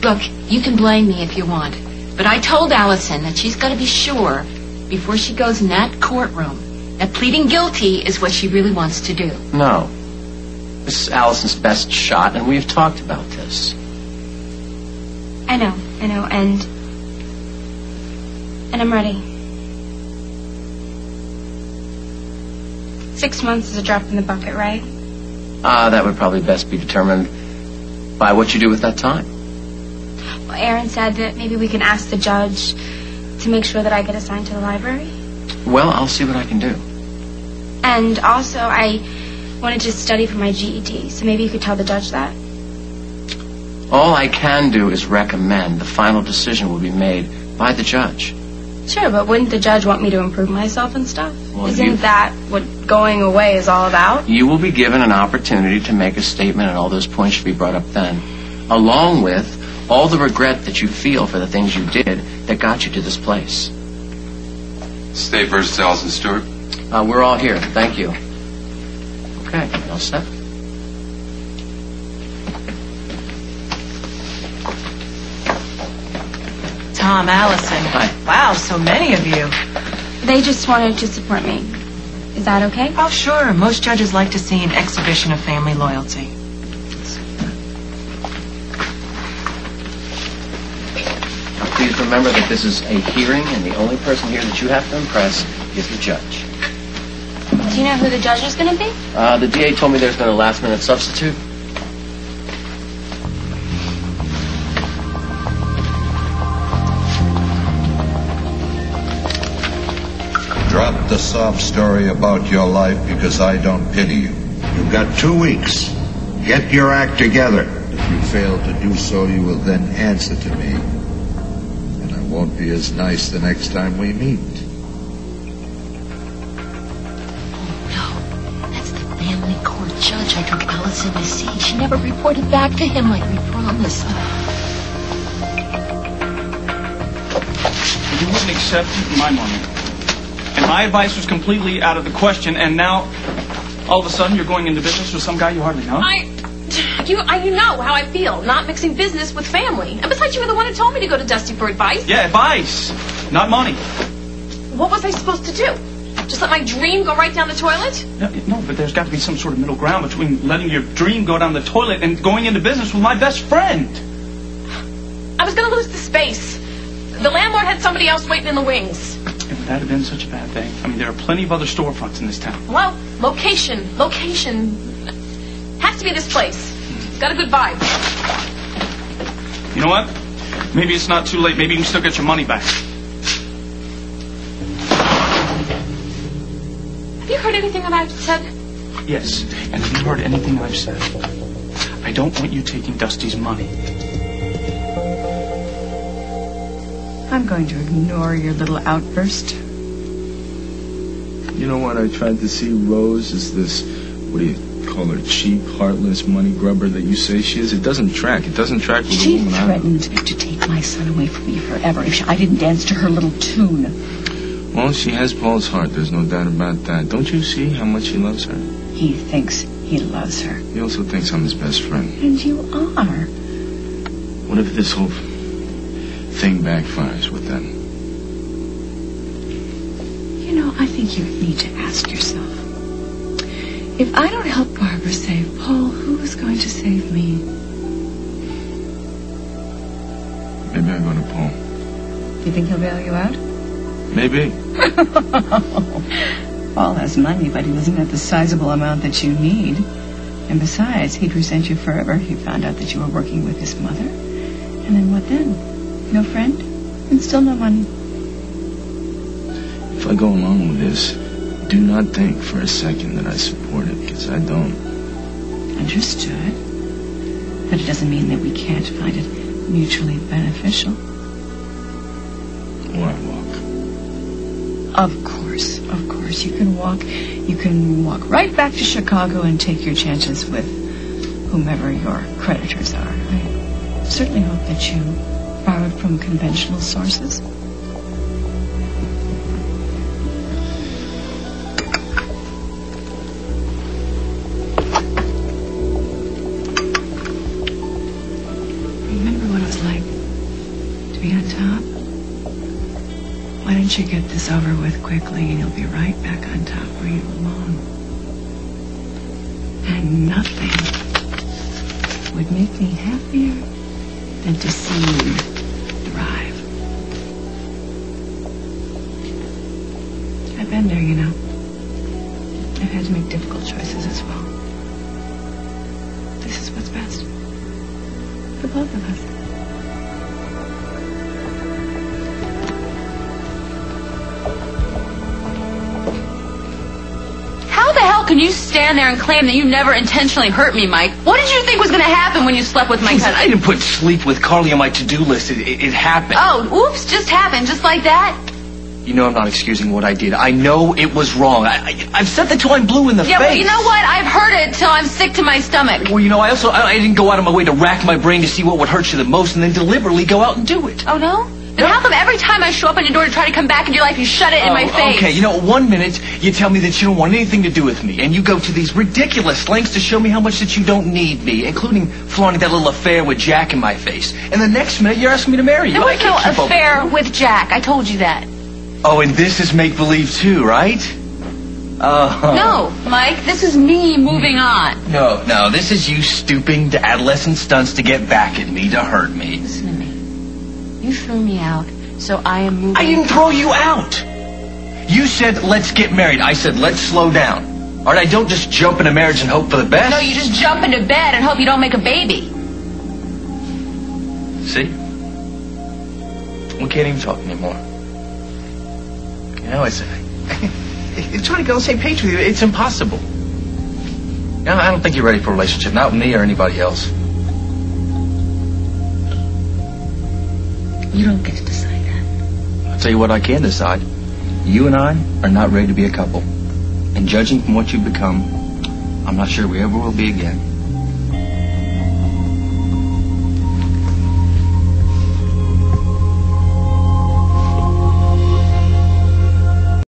Look, you can blame me if you want, but I told Alison that she's got to be sure before she goes in that courtroom that pleading guilty is what she really wants to do. No. This is Alison's best shot, and we've talked about this. I know, and I'm ready. 6 months is a drop in the bucket, right? That would probably best be determined by what you do with that time. Well, Aaron said that maybe we can ask the judge to make sure that I get assigned to the library. Well, I'll see what I can do. And also, I wanted to study for my GED, so maybe you could tell the judge that. All I can do is recommend. The final decision will be made by the judge. Sure, but wouldn't the judge want me to improve myself and stuff? Well, Isn't that what going away is all about? You will be given an opportunity to make a statement, and all those points should be brought up then, along with all the regret that you feel for the things you did that got you to this place. State versus Alison Stewart. We're all here. Thank you. Okay, all set? Tom, Alison. Hi. Wow, so many of you. They just wanted to support me. Is that okay? Oh, sure. Most judges like to see an exhibition of family loyalty. Now, please remember that this is a hearing, and the only person here that you have to impress is the judge. Do you know who the judge is going to be? The DA told me there's been a last-minute substitute. Drop the sob story about your life because I don't pity you. You've got 2 weeks. Get your act together. If you fail to do so, you will then answer to me. And I won't be as nice the next time we meet. Family court judge I took Alison to see. She never reported back to him like we promised. You wouldn't accept my money. And my advice was completely out of the question, and now, all of a sudden, you're going into business with some guy you hardly know? You know how I feel, not mixing business with family. And besides, you were the one who told me to go to Dusty for advice. Yeah, advice, not money. What was I supposed to do? Just let my dream go right down the toilet? No, but there's got to be some sort of middle ground between letting your dream go down the toilet and going into business with my best friend. I was going to lose the space. The landlord had somebody else waiting in the wings. And would that have been such a bad thing? I mean, there are plenty of other storefronts in this town. Well, location. Has to be this place. It's got a good vibe. You know what? Maybe it's not too late. Maybe you can still get your money back. Have you heard anything that I've said? Yes, and if you heard anything I've said, I don't want you taking Dusty's money. I'm going to ignore your little outburst. You know what? I tried to see Rose as this, what do you call her, cheap, heartless money grubber that you say she is. It doesn't track. It doesn't track with She a woman. threatened to take my son away from me forever if I didn't dance to her little tune. Well, she has Paul's heart. There's no doubt about that. Don't you see how much he loves her? He thinks he loves her. He also thinks I'm his best friend. And you are. What if this whole thing backfires with them? You know, I think you need to ask yourself, if I don't help Barbara save Paul, who is going to save me? Maybe I go to Paul. You think he'll bail you out? Maybe. Paul has money, but he doesn't have the sizable amount that you need. And besides, he'd resent you forever if he found out that you were working with his mother. And then what then? No friend? And still no money. If I go along with this, do not think for a second that I support it, because I don't. Understood. But it doesn't mean that we can't find it mutually beneficial. Why walk? Of course. You can walk right back to Chicago and take your chances with whomever your creditors are. I certainly hope that you borrowed from conventional sources. Remember what it was like don't you get this over with quickly and you'll be right back on top where you belong. And nothing would make me happier than to see you thrive. I've been there, you know. I've had to make difficult choices as well. This is what's best for both of us. How the hell can you stand there and claim that you never intentionally hurt me, Mike? What did you think was going to happen when you slept with my cousin? I didn't put sleep with Carly on my to-do list. It happened. Oh, oops, just happened, just like that? You know I'm not excusing what I did. I know it was wrong. I've said that till I'm blue in the face. Yeah, well, you know what? I've heard it till I'm sick to my stomach. Well, you know, I didn't go out of my way to rack my brain to see what would hurt you the most and then deliberately go out and do it. Oh, no? Then how come every time I show up on your door to try to come back into your life, you shut it in my face? Okay, you know, 1 minute you tell me that you don't want anything to do with me, and you go to these ridiculous lengths to show me how much that you don't need me, including flaunting that little affair with Jack in my face. And the next minute you're asking me to marry you. There was no affair with Jack. I told you that. Oh, and this is make-believe too, right? No, Mike, this is me moving on. No, this is you stooping to adolescent stunts to get back at me, to hurt me. Listen to me. You threw me out, so I am moving. I didn't throw you out. You said, let's get married. I said, let's slow down. All right, I don't just jump into marriage and hope for the best. No, you just jump into bed and hope you don't make a baby. See? We can't even talk anymore. You know, it's trying to get on the same page with you. It's impossible. You know, I don't think you're ready for a relationship, not with me or anybody else. You don't get to decide that. I'll tell you what I can decide. You and I are not ready to be a couple. And judging from what you've become, I'm not sure we ever will be again.